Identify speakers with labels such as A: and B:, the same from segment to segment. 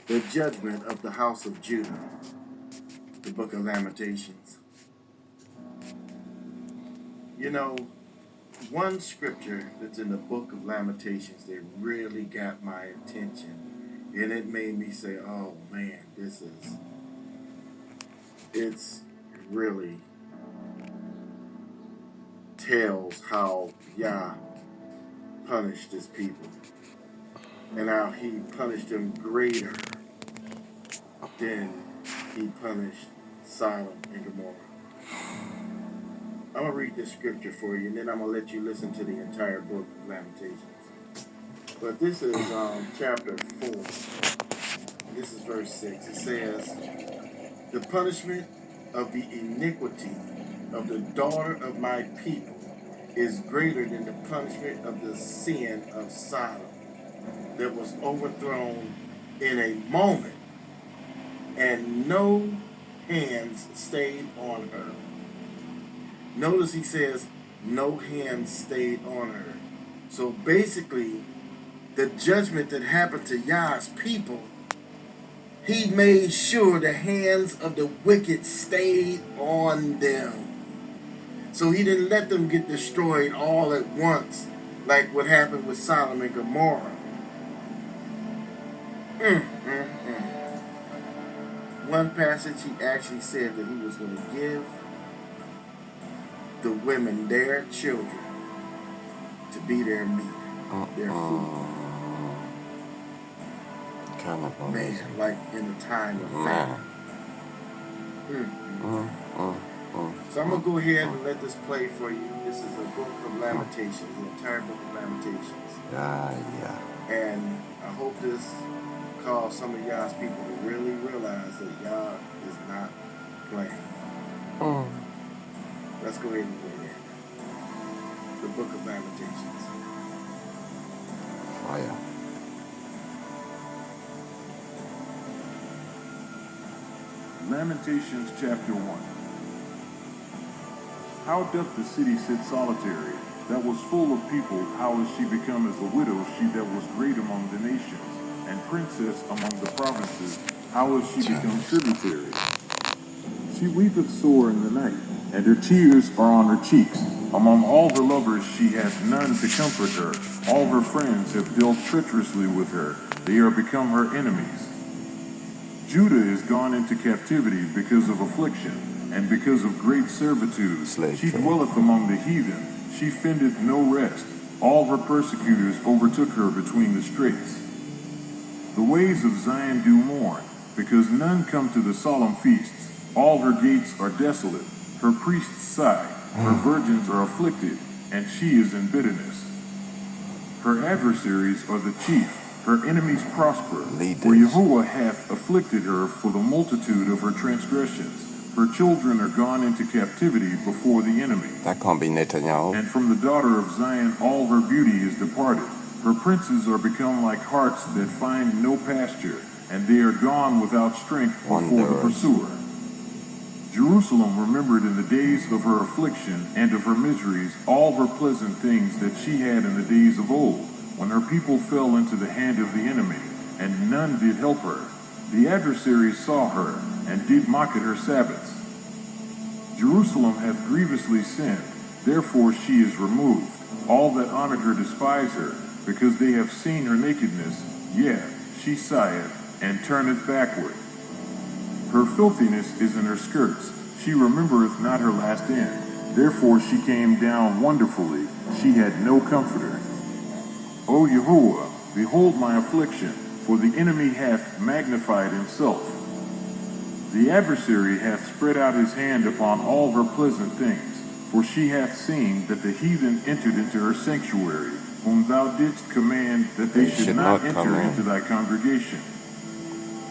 A: The judgment of the house of Judah, the book of Lamentations. You know, one scripture that's in the book of Lamentations that really got my attention, and it made me say, oh man, it's really tells how Yah punished his people and how he punished them greater than he punished Sodom and Gomorrah. I'm going to read this scripture for you, and then I'm going to let you listen to the entire book of Lamentations. But this is chapter 4. This is verse 6. It says, the punishment of the iniquity of the daughter of my people is greater than the punishment of the sin of Sodom that was overthrown in a moment, and no hands stayed on her. Notice he says, no hands stayed on her. So basically, the judgment that happened to Yah's people, he made sure the hands of the wicked stayed on them. So he didn't let them get destroyed all at once, like what happened with Sodom and Gomorrah. One passage, he actually said that he was going to give the women their children to be their meat, their food.
B: Kind of
A: Man, like in the time of famine. So I'm going to go ahead and let this play for you. This is a book of Lamentations, the entire book of Lamentations.
B: Yeah.
A: And I hope this cause some of y'all's people to really realize that Yah is not playing. Let's go ahead and read it. The book of Lamentations.
B: Fire.
C: Lamentations chapter 1. How doth the city sit solitary, that was full of people? How is she become as a widow, she that was great among the nations, and princess among the provinces? How is she become tributary? She weepeth sore in the night, and her tears are on her cheeks. Among all her lovers she hath none to comfort her. All her friends have dealt treacherously with her. They are become her enemies. Judah is gone into captivity because of affliction, and because of great servitude. She dwelleth among the heathen. She findeth no rest. All her persecutors overtook her between the straits. The ways of Zion do mourn, because none come to the solemn feasts. All her gates are desolate. Her priests sigh. Her virgins are afflicted, and she is in bitterness. Her adversaries are the chief. Her enemies prosper, for Yahuwah hath afflicted her for the multitude of her transgressions. Her children are gone into captivity before the enemy.
B: That can't be Netanyahu.
C: And from the daughter of Zion all her beauty is departed. Her princes are become like harts that find no pasture, and they are gone without strength before the pursuer. Jerusalem remembered in the days of her affliction and of her miseries all her pleasant things that she had in the days of old, when her people fell into the hand of the enemy, and none did help her. The adversaries saw her, and did mock at her Sabbaths. Jerusalem hath grievously sinned, therefore she is removed. All that honored her despise her, because they have seen her nakedness. Yea, she sigheth, and turneth backward. Her filthiness is in her skirts. She remembereth not her last end. Therefore she came down wonderfully. She had no comforter. O Yahuwah, behold my affliction, for the enemy hath magnified himself. The adversary hath spread out his hand upon all her pleasant things, for she hath seen that the heathen entered into her sanctuary, whom thou didst command that they should not enter into thy congregation.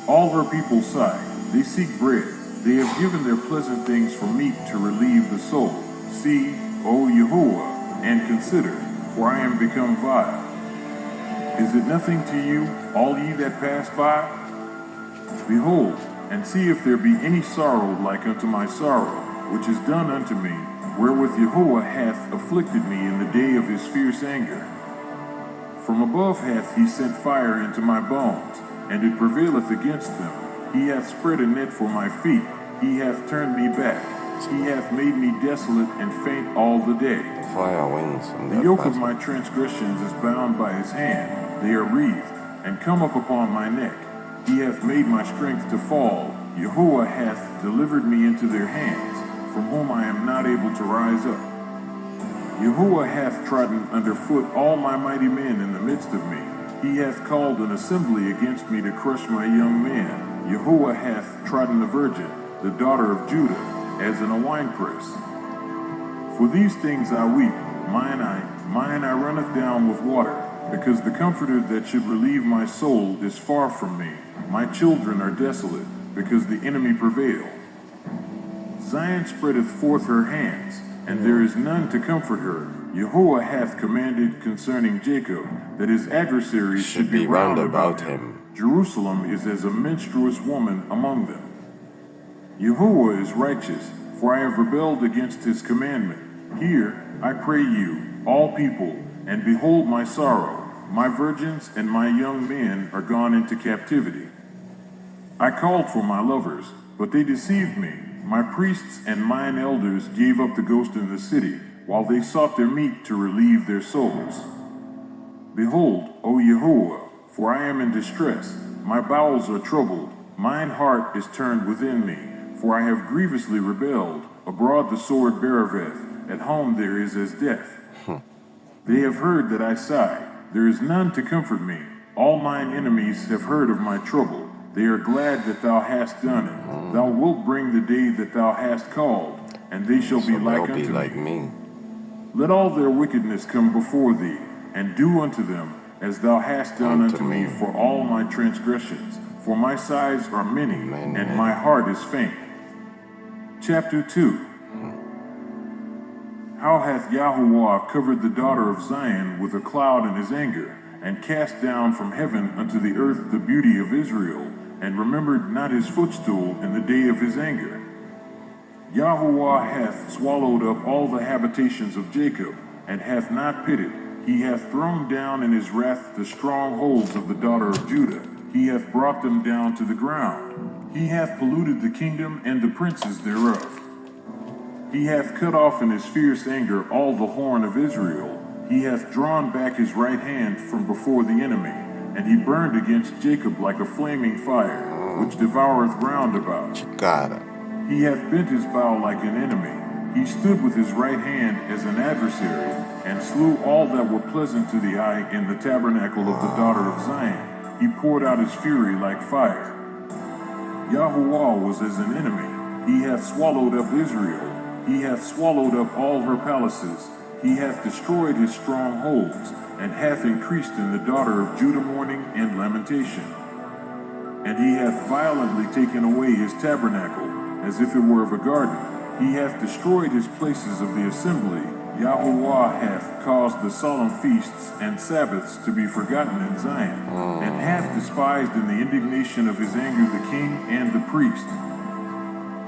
C: All her people sigh, they seek bread. They have given their pleasant things for meat to relieve the soul. See, O Yahuwah, and consider, for I am become vile. Is it nothing to you, all ye that pass by? Behold, and see if there be any sorrow like unto my sorrow, which is done unto me, wherewith Yahuwah hath afflicted me in the day of his fierce anger. From above hath he sent fire into my bones, and it prevaileth against them. He hath spread a net for my feet. He hath turned me back. He hath made me desolate and faint all the day.
B: Fire wins in
C: The
B: that
C: yoke of
B: battle.
C: my transgressions is bound by his hand. They are wreathed, and come up upon my neck. He hath made my strength to fall. Yahuwah hath delivered me into their hands, from whom I am not able to rise up. Yahuwah hath trodden underfoot all my mighty men in the midst of me. He hath called an assembly against me to crush my young men. Yahuwah hath trodden the virgin, the daughter of Judah, as in a winepress. For these things I weep, mine I runneth down with water, because the Comforter that should relieve my soul is far from me. My children are desolate, because the enemy prevailed. Zion spreadeth forth her hands, and there is none to comfort her. Yahuwah hath commanded concerning Jacob, that his adversaries should be round about him. Jerusalem is as a menstruous woman among them. Yahuwah is righteous, for I have rebelled against his commandment. Hear, I pray you, all people, and behold my sorrow. My virgins and my young men are gone into captivity. I called for my lovers, but they deceived me. My priests and mine elders gave up the ghost in the city, while they sought their meat to relieve their souls. Behold, O Yahuwah, for I am in distress. My bowels are troubled. Mine heart is turned within me, for I have grievously rebelled. Abroad the sword beareth, at home there is as death. They have heard that I sigh. There is none to comfort me. All mine enemies have heard of my trouble. They are glad that thou hast done it. Thou wilt bring the day that thou hast called, and they shall be like
B: They'll be
C: unto
B: like
C: me.
B: me.
C: Let all their wickedness come before thee, and do unto them as thou hast done unto me for all my transgressions. For my sighs are many, and my heart is faint. Chapter 2. How hath Yahuwah covered the daughter of Zion with a cloud in his anger, and cast down from heaven unto the earth the beauty of Israel, and remembered not his footstool in the day of his anger. Yahuwah hath swallowed up all the habitations of Jacob, and hath not pitied. He hath thrown down in his wrath the strongholds of the daughter of Judah. He hath brought them down to the ground. He hath polluted the kingdom and the princes thereof. He hath cut off in his fierce anger all the horn of Israel. He hath drawn back his right hand from before the enemy, and he burned against Jacob like a flaming fire, which devoureth round about.
B: Cara.
C: He hath bent his bow like an enemy. He stood with his right hand as an adversary, and slew all that were pleasant to the eye in the tabernacle of the daughter of Zion. He poured out his fury like fire. Yahuwah was as an enemy. He hath swallowed up Israel. He hath swallowed up all her palaces. He hath destroyed his strongholds, and hath increased in the daughter of Judah mourning and lamentation. And he hath violently taken away his tabernacle, as if it were of a garden. He hath destroyed his places of the assembly. Yahuwah hath caused the solemn feasts and Sabbaths to be forgotten in Zion, and hath despised in the indignation of his anger the king and the priest.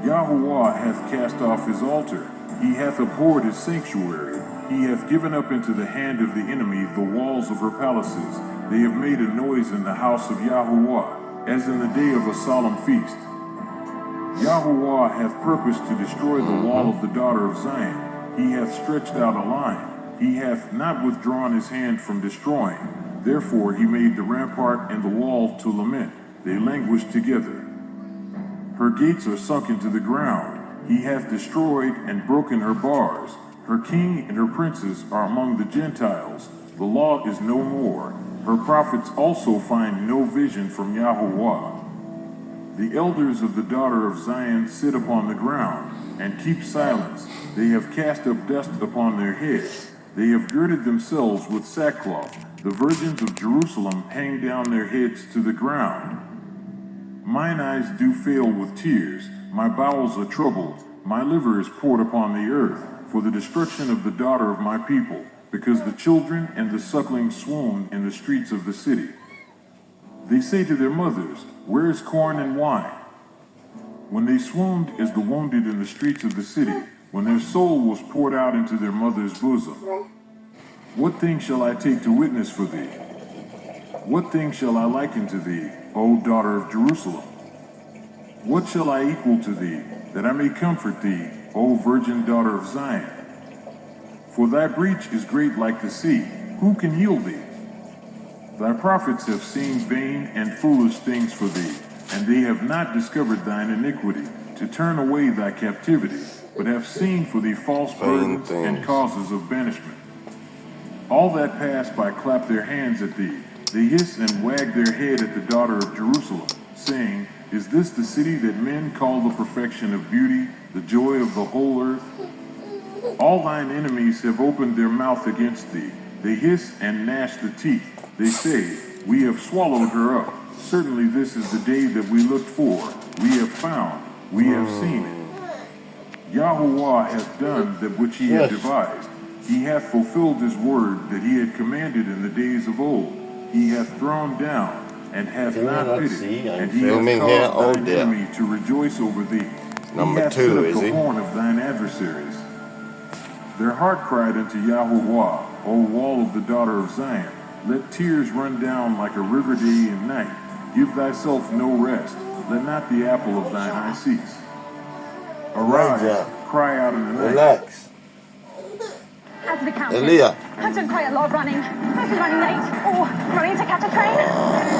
C: Yahuwah hath cast off his altar. He hath abhorred his sanctuary. He hath given up into the hand of the enemy the walls of her palaces. They have made a noise in the house of Yahuwah, as in the day of a solemn feast. Yahuwah hath purposed to destroy the wall of the daughter of Zion. He hath stretched out a line. He hath not withdrawn his hand from destroying. Therefore he made the rampart and the wall to lament. They languish together. Her gates are sunk into the ground. He hath destroyed and broken her bars. Her king and her princes are among the Gentiles. The law is no more. Her prophets also find no vision from Yahuwah. The elders of the daughter of Zion sit upon the ground, and keep silence. They have cast up dust upon their heads. They have girded themselves with sackcloth. The virgins of Jerusalem hang down their heads to the ground. Mine eyes do fail with tears. My bowels are troubled. My liver is poured upon the earth, for the destruction of the daughter of my people, because the children and the suckling swoon in the streets of the city. They say to their mothers, where is corn and wine? When they swooned as the wounded in the streets of the city, when their soul was poured out into their mother's bosom. What thing shall I take to witness for thee? What thing shall I liken to thee, O daughter of Jerusalem? What shall I equal to thee, that I may comfort thee, O virgin daughter of Zion? For thy breach is great like the sea. Who can yield thee? Thy prophets have seen vain and foolish things for thee, and they have not discovered thine iniquity, to turn away thy captivity, but have seen for thee false burdens and causes of banishment. All that pass by clap their hands at thee. They hiss and wag their head at the daughter of Jerusalem, saying, Is this the city that men call the perfection of beauty, the joy of the whole earth? All thine enemies have opened their mouth against thee. They hiss and gnash the teeth. They say, We have swallowed her up. Certainly this is the day that we looked for. We have found. We have seen it. Yahuwah hath done that which he had devised. He hath fulfilled his word that he had commanded in the days of old. He hath thrown down and hath not pitied, and he hath caused thine enemy to rejoice over thee. He hath set up the horn of thine adversaries. Their heart cried unto Yahuwah, O wall of the daughter of Zion. Let tears run down like a river day and night. Give thyself no rest. Let not the apple of thine eye cease. Arise, cry out in the night.
B: Relax.
D: As we counted,
B: Aaliyah.
D: I've done quite a lot of running. Mostly running late or running to catch a train.